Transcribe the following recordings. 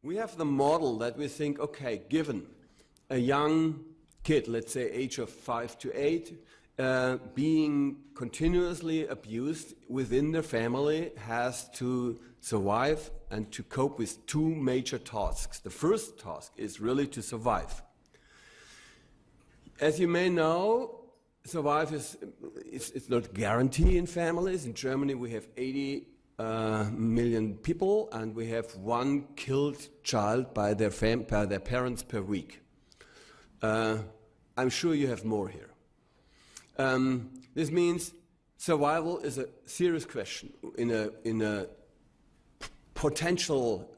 We have the model that we think, okay, given a young kid, let's say age of 5 to 8, being continuously abused within their family, has to survive and to cope with two major tasks. The first task is really to survive. As you may know, survive it's not a guarantee in families. In Germany we have 80 million people, and we have one killed child by their parents per week. I'm sure you have more here. This means survival is a serious question in a potential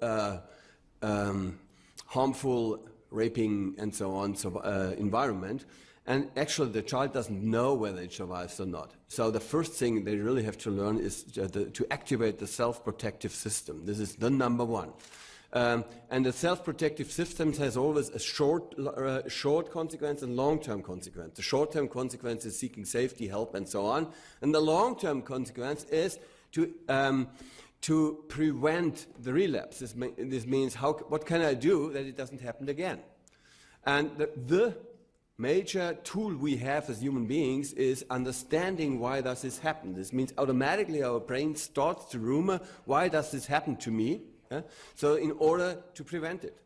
harmful raping and so on environment. And actually the child doesn't know whether it survives or not. So the first thing they really have to learn is to activate the self-protective system. This is the number one. And the self-protective system has always a short consequence and long-term consequence. The short-term consequence is seeking safety, help, and so on. And the long-term consequence is to prevent the relapse. This means what can I do that it doesn't happen again? And the major tool we have as human beings is understanding why does this happen. This means automatically our brain starts to rumor, why does this happen to me? So in order to prevent it.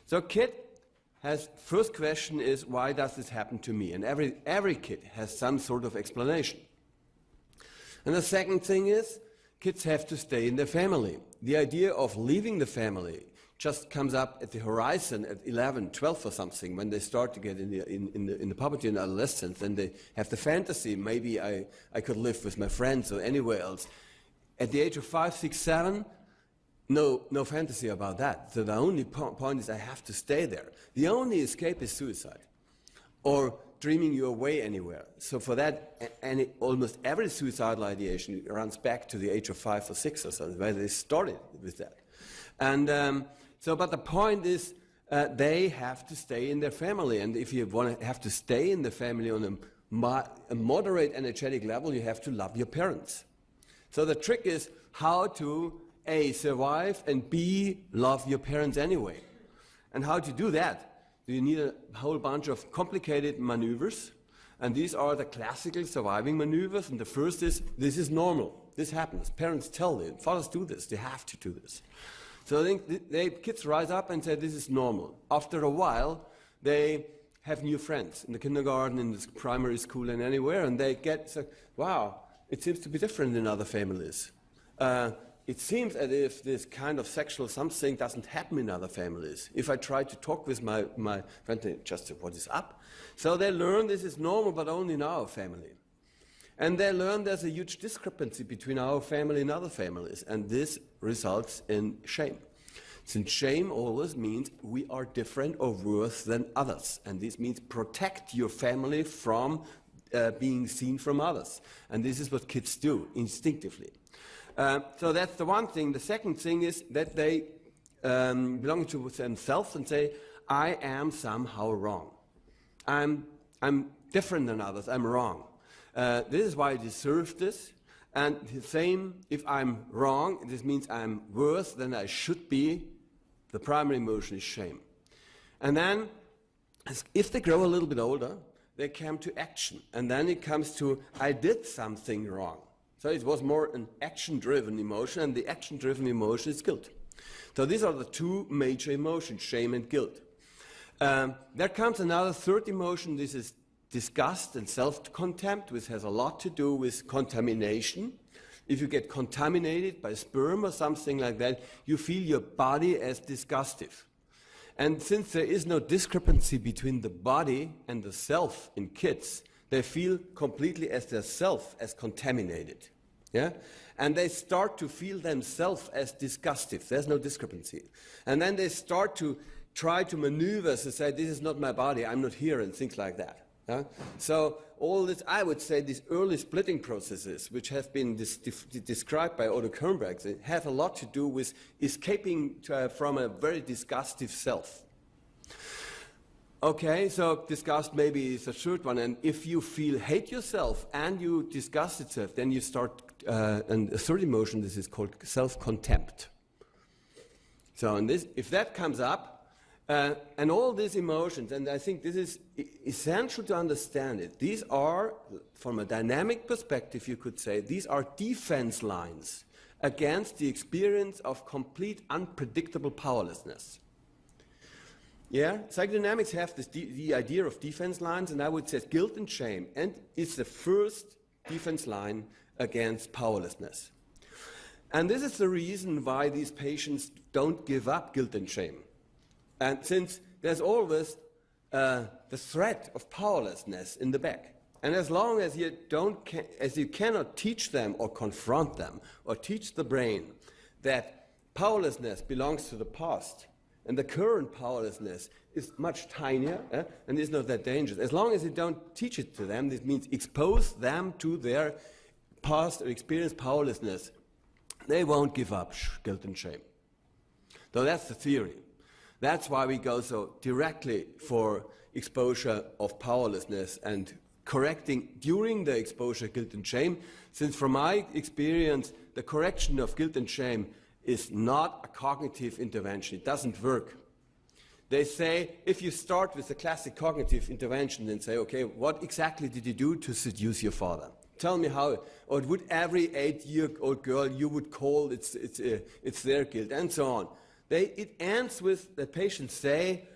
So kid has, first question is, why does this happen to me? And every kid has some sort of explanation. And the second thing is, kids have to stay in their family. The idea of leaving the family just comes up at the horizon at 11, 12 or something, when they start to get in the puberty and adolescence, and they have the fantasy, maybe I could live with my friends or anywhere else. At the age of 5, 6, 7, no fantasy about that. So the only point is I have to stay there. The only escape is suicide, or dreaming your way anywhere. So for that, almost every suicidal ideation runs back to the age of 5 or 6 or so, where they started with that. And but the point is, they have to stay in their family. And if you have to stay in the family on a moderate energetic level, you have to love your parents. So the trick is how to A, survive, and B, love your parents anyway. And how to do that? You need a whole bunch of complicated maneuvers. And these are the classical surviving maneuvers. And the first is, this is normal. This happens. Parents tell you, fathers do this. They have to do this. So I think kids rise up and say, this is normal. After a while, they have new friends in the kindergarten, in the primary school, and anywhere, and they get, wow, it seems to be different in other families. It seems as if this kind of sexual something doesn't happen in other families. If I try to talk with my friend, they just say, what is up? So they learn this is normal, but only in our family. And they learn there's a huge discrepancy between our family and other families, and this results in shame. Since shame always means we are different or worse than others, and this means protect your family from being seen from others. And this is what kids do instinctively. So that's the one thing. The second thing is that they belong to themselves and say, I am somehow wrong. I'm different than others. I'm wrong. This is why I deserve this. And the same, if I'm wrong, this means I'm worse than I should be. The primary emotion is shame. And then, if they grow a little bit older, they come to action. And then it comes to, I did something wrong. So it was more an action-driven emotion, and the action-driven emotion is guilt. So these are the two major emotions, shame and guilt. There comes another third emotion. This is disgust and self-contempt, which has a lot to do with contamination. If you get contaminated by sperm or something like that, you feel your body as disgustive. And since there is no discrepancy between the body and the self in kids, they feel completely as their self as contaminated. Yeah? And they start to feel themselves as disgustive. There's no discrepancy. And then they start to try to maneuver to say, this is not my body, I'm not here, and things like that. So all this, I would say, these early splitting processes, which have been described by Otto Kernberg, they have a lot to do with escaping from a very disgustive self. Okay, so disgust maybe is a third one, and if you hate yourself and you disgust yourself, then you start, and a third emotion, this is called self-contempt. So if that comes up, and all these emotions, and I think this is essential to understand it, these are, from a dynamic perspective, you could say, these are defense lines against the experience of complete unpredictable powerlessness. Yeah, psychodynamics have the idea of defense lines, and I would say guilt and shame, and it's the first defense line against powerlessness. And this is the reason why these patients don't give up guilt and shame. And since there's always the threat of powerlessness in the back. And as long as you cannot teach them or confront them or teach the brain that powerlessness belongs to the past and the current powerlessness is much tinier and is not that dangerous. As long as you don't teach it to them, this means expose them to their past or experienced powerlessness, they won't give up guilt and shame. So that's the theory. That's why we go so directly for exposure of powerlessness and correcting during the exposure guilt and shame, since from my experience, the correction of guilt and shame is not a cognitive intervention. It doesn't work. They say, if you start with the classic cognitive intervention and say, okay, what exactly did you do to seduce your father? Tell me how, or would every 8-year-old girl you would call it's their guilt, and so on. It ends with the patient say,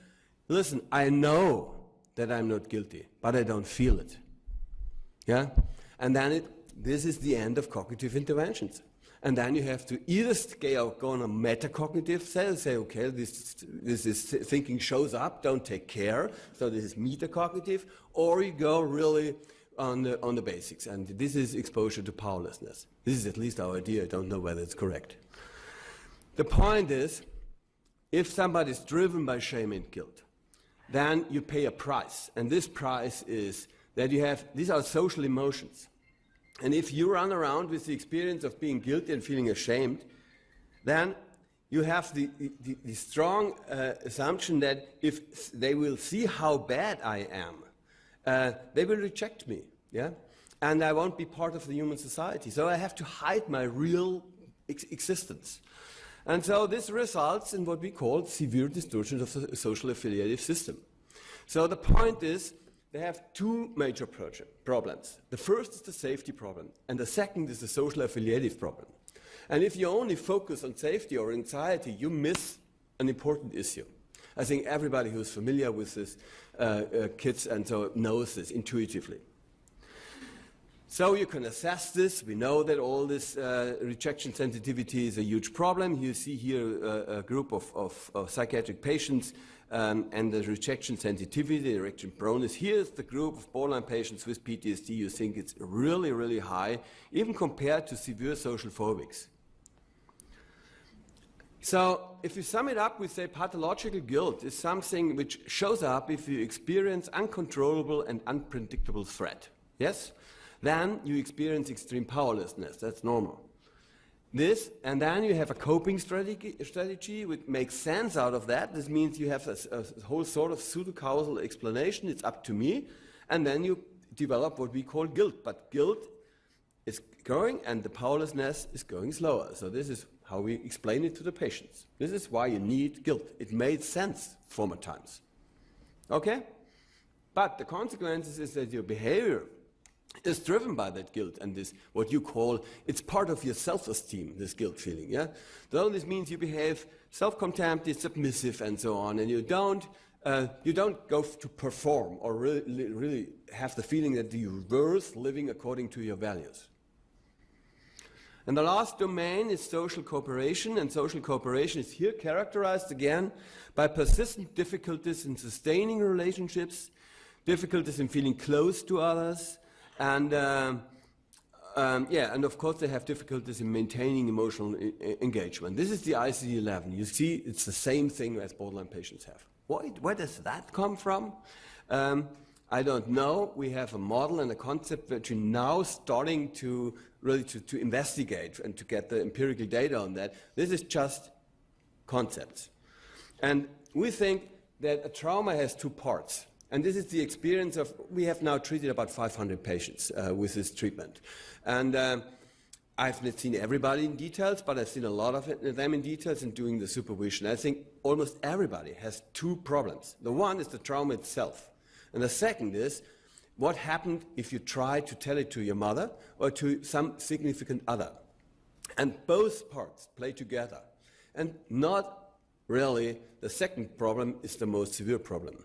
listen, I know that I'm not guilty, but I don't feel it. Yeah? And then this is the end of cognitive interventions. And then you have to either go on a metacognitive say, okay, this is thinking shows up, don't take care, so this is metacognitive, or you go really on the basics, and this is exposure to powerlessness. This is at least our idea. I don't know whether it's correct. The point is, if somebody is driven by shame and guilt, then you pay a price, and this price is that you have, these are social emotions. And if you run around with the experience of being guilty and feeling ashamed, then you have the strong assumption that if they will see how bad I am, they will reject me, yeah? And I won't be part of the human society. So I have to hide my real existence. And so this results in what we call severe distortion of the social affiliative system. So the point is, they have two major problems. The first is the safety problem, and the second is the social affiliative problem. And if you only focus on safety or anxiety, you miss an important issue. I think everybody who's familiar with this, kids and so knows this intuitively. So you can assess this. We know that all this rejection sensitivity is a huge problem. You see here a group of psychiatric patients and the rejection sensitivity, the rejection proneness. Here's the group of borderline patients with PTSD. You think it's really, really high, even compared to severe social phobics. So if you sum it up, we say pathological guilt is something which shows up if you experience uncontrollable and unpredictable threat. Yes? Then you experience extreme powerlessness. That's normal. And then you have a coping strategy which makes sense out of that. This means you have a whole sort of pseudo-causal explanation. It's up to me. And then you develop what we call guilt. But guilt is going and the powerlessness is going slower. So this is how we explain it to the patients. This is why you need guilt. It made sense former times. Okay? But the consequences is that your behavior is driven by that guilt and this, what you call, it's part of your self-esteem, this guilt feeling, yeah? So this means you behave self-contempt, submissive, and so on, and you don't go to perform or really have the feeling that you're worth living according to your values. And the last domain is social cooperation, and social cooperation is here characterized again by persistent difficulties in sustaining relationships, difficulties in feeling close to others, and and of course they have difficulties in maintaining emotional engagement. This is the ICD-11. You see, it's the same thing as borderline patients have. Where does that come from? I don't know. We have a model and a concept that we're now starting to really to investigate and to get the empirical data on that. This is just concepts. And we think that a trauma has two parts. And this is the experience of, we have now treated about 500 patients with this treatment. And I've not seen everybody in details, but I've seen a lot of them in details in doing the supervision. I think almost everybody has two problems. The one is the trauma itself. And the second is what happened if you try to tell it to your mother or to some significant other. And both parts play together. And not really the second problem is the most severe problem.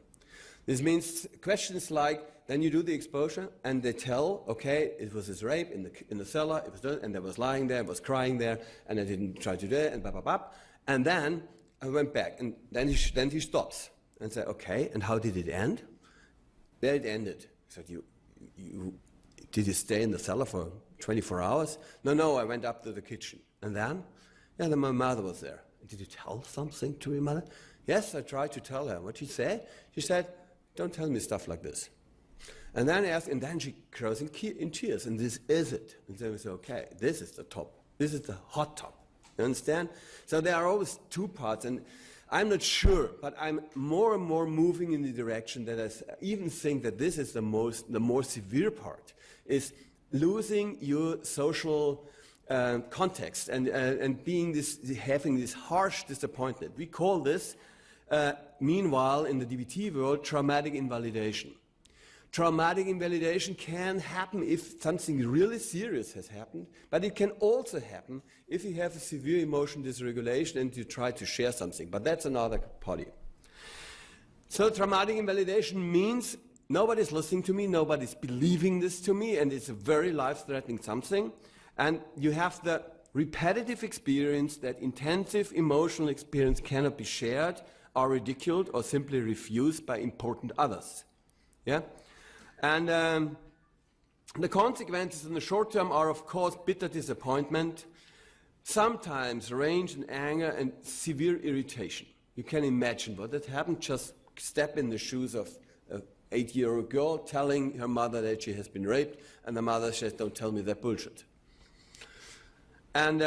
This means questions like, then you do the exposure and they tell, okay, it was this rape in the cellar, it was done, and I was lying there, I was crying there, and I didn't try to do it, and blah, blah, blah. And then I went back, and then he stops and said, okay, and how did it end? There it ended. He said, did you stay in the cellar for 24 hours? No, I went up to the kitchen. And then? Yeah, then my mother was there. Did you tell something to your mother? Yes, I tried to tell her. What did she say? She said, don't tell me stuff like this. And then I asked, and then she grows in tears, and this is it. And then we say, okay, this is the top. This is the hot top. You understand? So there are always two parts, and I'm not sure, but I'm more and more moving in the direction that I even think that this is the more severe part, is losing your social context and having this harsh disappointment. We call this, meanwhile, in the DBT world, traumatic invalidation. Traumatic invalidation can happen if something really serious has happened, but it can also happen if you have a severe emotion dysregulation and you try to share something, but that's another party. So traumatic invalidation means nobody's listening to me, nobody's believing this to me, and it's a very life-threatening something, and you have the repetitive experience that intensive emotional experience cannot be shared or ridiculed or simply refused by important others. Yeah? And the consequences in the short term are, of course, bitter disappointment, sometimes rage and anger and severe irritation. You can imagine what that happened. Just step in the shoes of an 8-year-old girl telling her mother that she has been raped, and the mother says, don't tell me that bullshit. And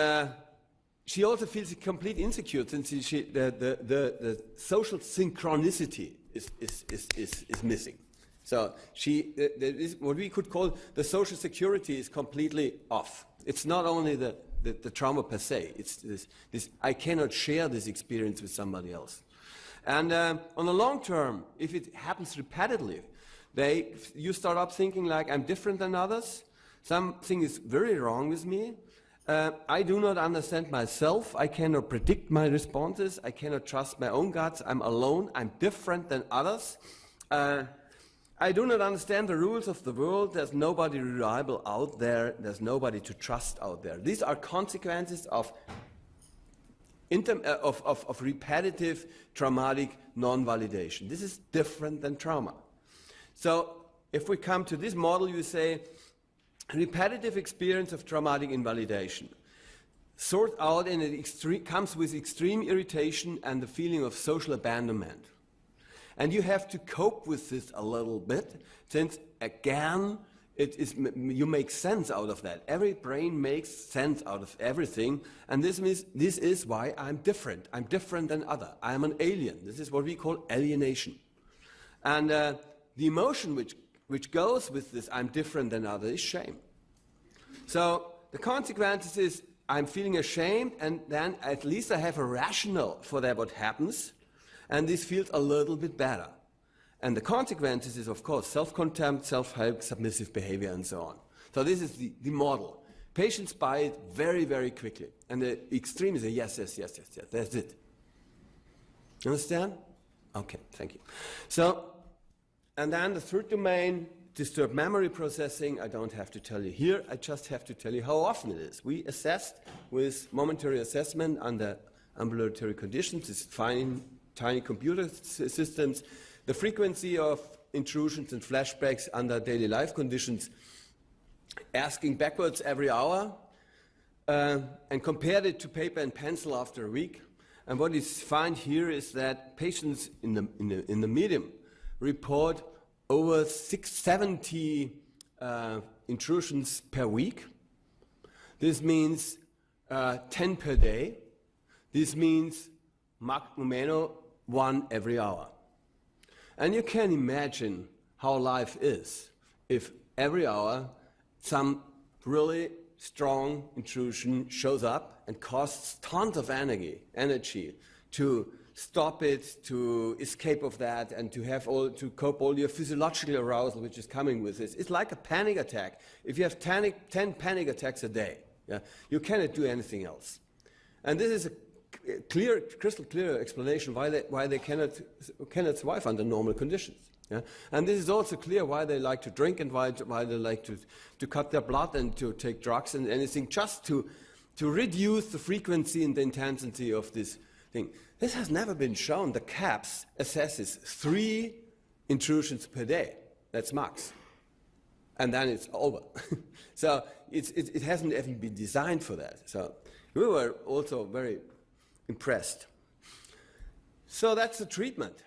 she also feels complete insecure since the social synchronicity is missing. So what we could call the social security is completely off. It's not only the trauma per se, it's this I cannot share this experience with somebody else. And on the long term, if it happens repetitively, you start up thinking like, I'm different than others, something is very wrong with me, I do not understand myself, I cannot predict my responses, I cannot trust my own guts, I'm alone, I'm different than others. I do not understand the rules of the world. There's nobody reliable out there. There's nobody to trust out there. These are consequences of repetitive traumatic non-validation. This is different than trauma. So if we come to this model, you say repetitive experience of traumatic invalidation. Sort out and it comes with extreme irritation and the feeling of social abandonment. And you have to cope with this a little bit, since, again, you make sense out of that. Every brain makes sense out of everything, and this means this is why I'm different. I'm different than other. I'm an alien. This is what we call alienation. And the emotion which goes with this I'm different than other is shame. So the consequences is I'm feeling ashamed, and then at least I have a rationale for that what happens, and this feels a little bit better. And the consequences is, of course, self-contempt, self-help, submissive behavior, and so on. So this is the model. Patients buy it very, very quickly. And the extreme is a yes, that's it. You understand? Okay, thank you. So, and then the third domain, disturbed memory processing, I don't have to tell you here, I just have to tell you how often it is. We assessed with momentary assessment under ambulatory conditions, it's fine, tiny computer systems, the frequency of intrusions and flashbacks under daily life conditions, asking backwards every hour, and compared it to paper and pencil after a week. And what is found here is that patients in the medium report over 670 intrusions per week. This means 10 per day. This means Numeno 1 every hour. And you can imagine how life is if every hour some really strong intrusion shows up and costs tons of energy to stop it, to escape of that, and to cope all your physiological arousal which is coming with this. It's like a panic attack. If you have 10 panic attacks a day, yeah, you cannot do anything else. And this is a crystal clear explanation why they cannot survive under normal conditions. Yeah? And this is also clear why they like to drink and why they like to cut their blood and to take drugs and anything, just to reduce the frequency and the intensity of this thing. This has never been shown. The CAPS assesses 3 intrusions per day. That's max. And then it's over. So it hasn't even been designed for that. So we were also very impressed. So that's the treatment.